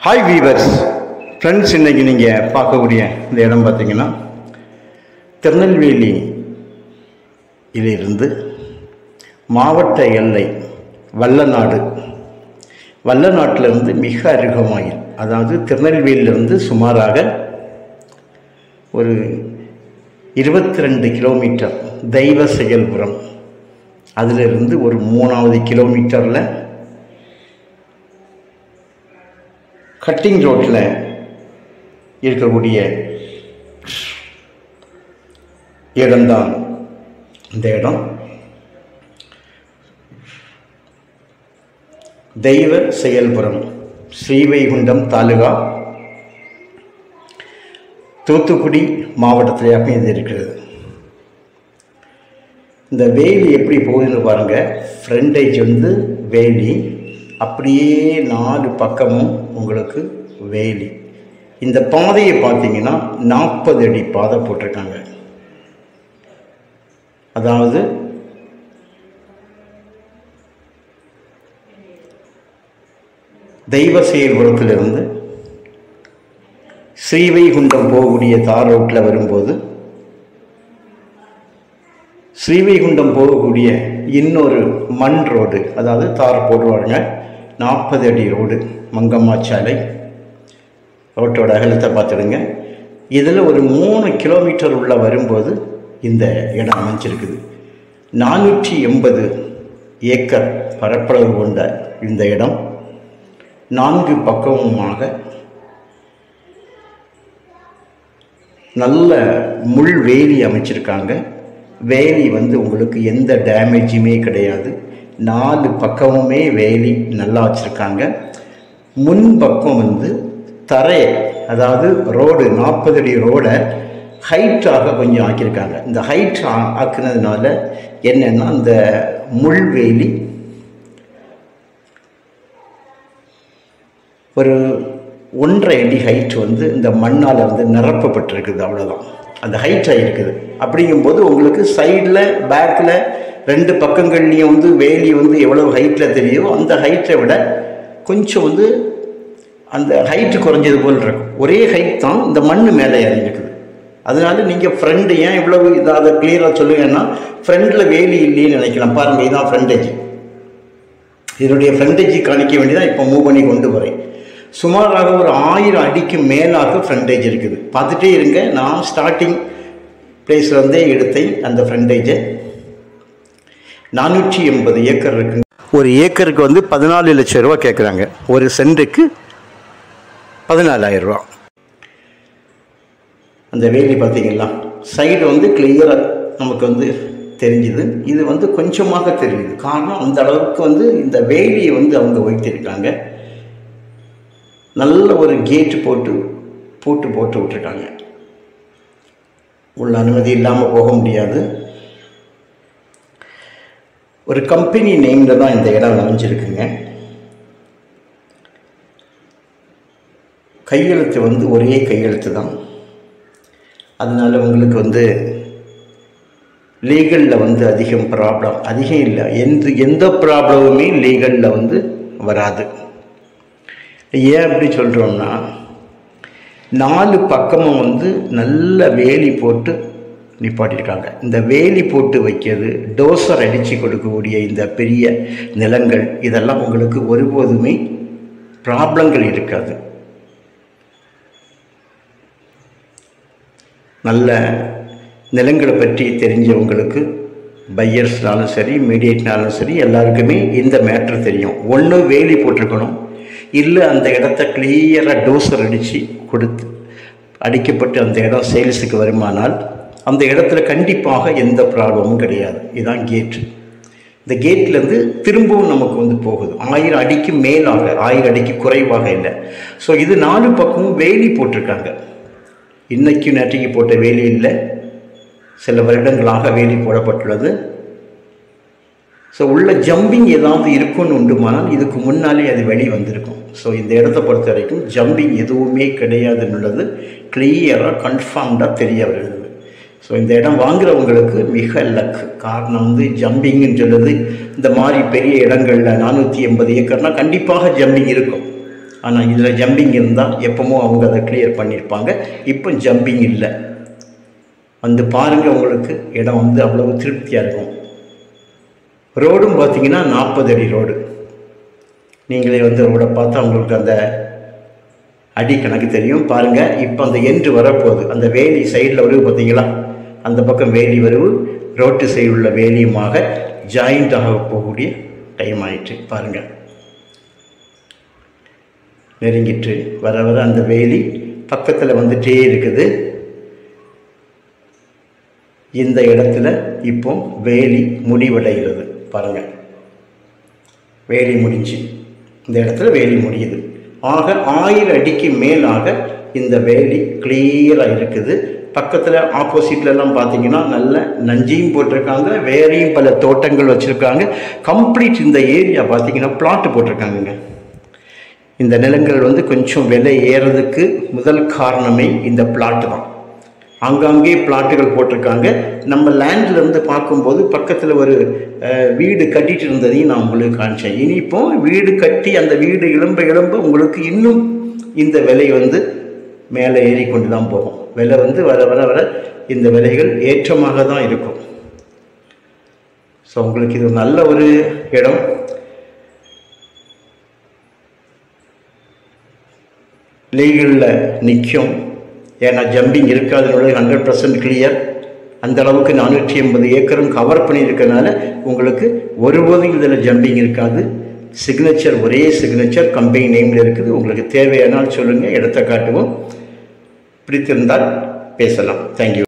Hi viewers friends, இன்றைக்கி நீங்கள் பார்க்கக்கூடிய இந்த இடம் பார்த்திங்கன்னா திருநெல்வேலியிலிருந்து மாவட்ட எல்லை வல்லநாட்டிலிருந்து மிக அருகமாயில், அதாவது திருநெல்வேலியிலிருந்து சுமாராக ஒரு 22 கிலோமீட்டர் தெய்வ செயல்புரம், அதிலிருந்து ஒரு 3வது கிலோமீட்டரில் கட்டிங் ரோட்டில் இருக்கக்கூடிய இடம்தான் இந்த இடம். தெய்வ செயல்புரம், ஸ்ரீவைகுண்டம் தாலுகா, தூத்துக்குடி மாவட்டத்தில் அமைந்திருக்கிறது. இந்த வேலி எப்படி போகுதுன்னு பாருங்கள். ஃப்ரண்டேஜ் வேலி, அப்படியே 4 பக்கமும் உங்களுக்கு வேலி. இந்த பாதையை பார்த்தீங்கன்னா 40 அடி பாதை போட்டிருக்காங்க. அதாவது தெய்வ செயல்புரத்திலிருந்து ஸ்ரீவைகுண்டம் போகக்கூடிய தார் ரோட்டில் வரும்போது, ஸ்ரீவைகுண்டம் போகக்கூடிய இன்னொரு மண் ரோடு, அதாவது தார் போடுவாங்க, 40 அடி ரோடு, மங்கம்மா சாலை ரோட்டோட அகலத்தை பார்த்துடுங்க. இதில் ஒரு 3 கிலோமீட்டர் உள்ள வரும்போது இந்த இடம் அமைஞ்சிருக்குது. 480 ஏக்கர் பரப்பளவு கொண்ட இந்த இடம் 4 பக்கமுமாக நல்ல முள் வேலி அமைச்சிருக்காங்க. வேலி உங்களுக்கு எந்த டேமேஜுமே கிடையாது. 4 பக்கமுமே வேலி நல்லா வச்சுருக்காங்க. முன்பக்கம் தரை, அதாவது ரோடு 40 அடி ரோடை ஹைட்டாக கொஞ்சம் ஆக்கியிருக்காங்க. இந்த ஹைட் ஆக்குனதுனால என்னென்னா, இந்த முள்வேலி ஒரு 1.5 அடி ஹைட் இந்த மண்ணால் நிரப்பப்பட்டிருக்குது. அவ்வளோதான், அந்த ஹைட்டாக இருக்குது. அப்படிங்கும்போது உங்களுக்கு சைடில் பேக்கில் 2 பக்கங்கள்லேயும் வேலி எவ்வளோ ஹைட்டில் தெரியுதோ அந்த ஹைட்டை விட கொஞ்சம் அந்த ஹைட்டு குறைஞ்சது போல் இருக்கும். ஒரே ஹைட் தான், இந்த மண் மேலே இறங்கிருக்குது. அதனால நீங்கள் ஃப்ரெண்டு ஏன் இவ்வளவு அதை கிளியராக சொல்லுங்கன்னா, ஃப்ரெண்டில் வேலி இல்லைன்னு நினைக்கலாம். பாருங்கள், இதுதான் ஃப்ரண்டேஜ். இதனுடைய ஃப்ரண்டேஜ் காணிக்க வேண்டியதான் இப்போ மூவ் பண்ணி கொண்டு வரேன். சுமாராக ஒரு 1000 அடிக்கு மேலாக ஃப்ரண்டேஜ் இருக்குது. பார்த்துட்டே இருங்க. நான் ஸ்டார்டிங் பிளேஸ்லேருந்தே எடுத்தேன் அந்த ஃப்ரண்டேஜை. 480 ஏக்கர் இருக்குங்க. ஒரு ஏக்கருக்கு 14 லட்சம் ரூபா கேட்குறாங்க. ஒரு சென்ட்டுக்கு 14,000 ரூபா. அந்த வேலி பார்த்தீங்களா, சைடு கிளியராக நமக்கு தெரிஞ்சுது. இது கொஞ்சமாக தெரியுது. காரணம், அந்த அளவுக்கு இந்த வேலியை அவங்க வைத்திருக்காங்க. நல்ல ஒரு கேட்டு போட்டு விட்டுருக்காங்க. உள்ள அனுமதி இல்லாமல் போக முடியாது. ஒரு கம்பெனி நேமில் தான் இந்த இடம் அமைஞ்சிருக்குங்க. கையெழுத்து ஒரே கையெழுத்து தான். அதனால் உங்களுக்கு லீகலில் அதிகம் இல்லை. எந்த ப்ராப்ளமுமே லீகலில் வராது. ஏன் அப்படி சொல்கிறோம்னா, 4 பக்கமும் நல்ல வேலி போட்டு நிப்பாட்டியிருக்காங்க. இந்த வேலி போட்டு வைக்கிறது, டோசர் அடித்து கொடுக்கக்கூடிய இந்த பெரிய நிலங்கள், இதெல்லாம் உங்களுக்கு ஒருபோதுமே ப்ராப்ளங்கள் இருக்காது. நல்ல நிலங்களை பற்றி தெரிஞ்சவங்களுக்கு, பையர்ஸ்னாலும் சரி, மீடியேட்னாலும் சரி, எல்லாருக்குமே இந்த மேட்ரு தெரியும். ஒன்று வேலி போட்டிருக்கணும், இல்லை அந்த இடத்த கிளியராக டோசர் அடிக்கப்பட்டு அந்த இடம் சேல்ஸுக்கு வருமானால் அந்த இடத்துல கண்டிப்பாக எந்த ப்ராப்ளமும் கிடையாது. இதுதான் கேட்டு. இந்த கேட்லேருந்து திரும்பவும் நமக்கு போகுது 1000 அடிக்கு மேலாக, 1000 அடிக்கு குறைவாக இல்லை. ஸோ இது 4 பக்கமும் வேலி போட்டிருக்காங்க. இன்னைக்கு நேற்றைக்கு போட்ட வேலி இல்லை, சில வருடங்களாக வேலி போடப்பட்டுள்ளது. ஸோ உள்ள ஜம்பிங் ஏதாவது இருக்குன்னு உண்டுமானால் இதுக்கு முன்னாலே அது வெளியே வந்திருக்கும். ஸோ இந்த இடத்த பொறுத்த வரைக்கும் ஜம்பிங் எதுவுமே கிடையாதுன்னுள்ளது கிளியராக கன்ஃபார்ம்டாக தெரிய வருது. ஸோ இந்த இடம் வாங்குறவங்களுக்கு மிக லக். காரணம் ஜம்பிங்னு சொல்லுது. இந்த மாதிரி பெரிய இடங்களில் 480 ஏக்கர்னால் கண்டிப்பாக ஜம்பிங் இருக்கும். ஆனால் இதில் ஜம்பிங் இருந்தால் எப்போமோ அவங்க அதை கிளியர் பண்ணியிருப்பாங்க. இப்போ ஜம்பிங் இல்லை. வந்து பாருங்கள், உங்களுக்கு இடம் வந்து அவ்வளவு திருப்தியாக இருக்கும். ரோடும் பார்த்திங்கன்னா 40 அடி ரோடு. நீங்களே வந்து ரோடை பார்த்தா உங்களுக்கு அந்த அடி கணக்கு தெரியும். பாருங்கள், இப்போ அந்த எண்டு வரப்போகுது. அந்த வேலி சைடில் வருது பார்த்தீங்களா, அந்த பக்கம் வேலி வருவு, ரோட்டு சைடு உள்ள வேலியுமாக ஜாயிண்ட் ஆக போகக்கூடிய டைம் ஆயிட்டு. பாருங்கள், நெருங்கிட்டு வர வர அந்த வேலி பக்கத்தில் வந்துட்டே இருக்குது. இந்த இடத்துல இப்போ வேலி முடிவடைகிறது. பாருங்கள், வேலி முடிஞ்சு இந்த இடத்துல வேலி முடியுது. ஆக 1000 அடிக்கு மேலாக இந்த வேலி கிளியராக இருக்குது. பக்கத்தில் ஆப்போசிட்லலாம் பார்த்தீங்கன்னா நல்ல நஞ்சியும் போட்டிருக்காங்க, வேறையும் பல தோட்டங்கள் வச்சுருக்காங்க. கம்ப்ளீட் இந்த ஏரியா பார்த்தீங்கன்னா பிளாட்டு போட்டிருக்காங்கங்க. இந்த நிலங்கள் வந்து கொஞ்சம் விலை ஏறதுக்கு முதல் காரணமே இந்த பிளாட்டு தான். அங்கங்கே பிளாட்டுகள் போட்டிருக்காங்க. நம்ம லேண்டில் இருந்து பார்க்கும்போது பக்கத்தில் ஒரு வீடு கட்டிட்டு இருந்ததையும் நான் உங்களுக்கு காமிச்சேன். இனி இப்போ வீடு கட்டி அந்த வீடு எழும்ப உங்களுக்கு இன்னும் இந்த விலை வந்து மேலே ஏறிக்கொண்டு தான் போகும். விலை வந்து வர வர வர இந்த விலைகள் ஏற்றமாக தான் இருக்கும். ஸோ உங்களுக்கு இது நல்ல ஒரு இடம். லீகலில் நிற்கும். ஏன்னா ஜம்பிங் இருக்காதுன்னு 100% கிளியர். அந்த அளவுக்கு 480 ஏக்கரும் கவர் பண்ணியிருக்கனால உங்களுக்கு ஒருபோதும் இதில் ஜம்பிங் இருக்காது. சிக்னேச்சர் ஒரே சிக்னேச்சர் கம்பெனி நேமில் இருக்குது. உங்களுக்கு தேவையானால் சொல்லுங்கள், இடத்த காட்டுவோம். பிடித்திருந்தால் பேசலாம். தேங்க்யூ.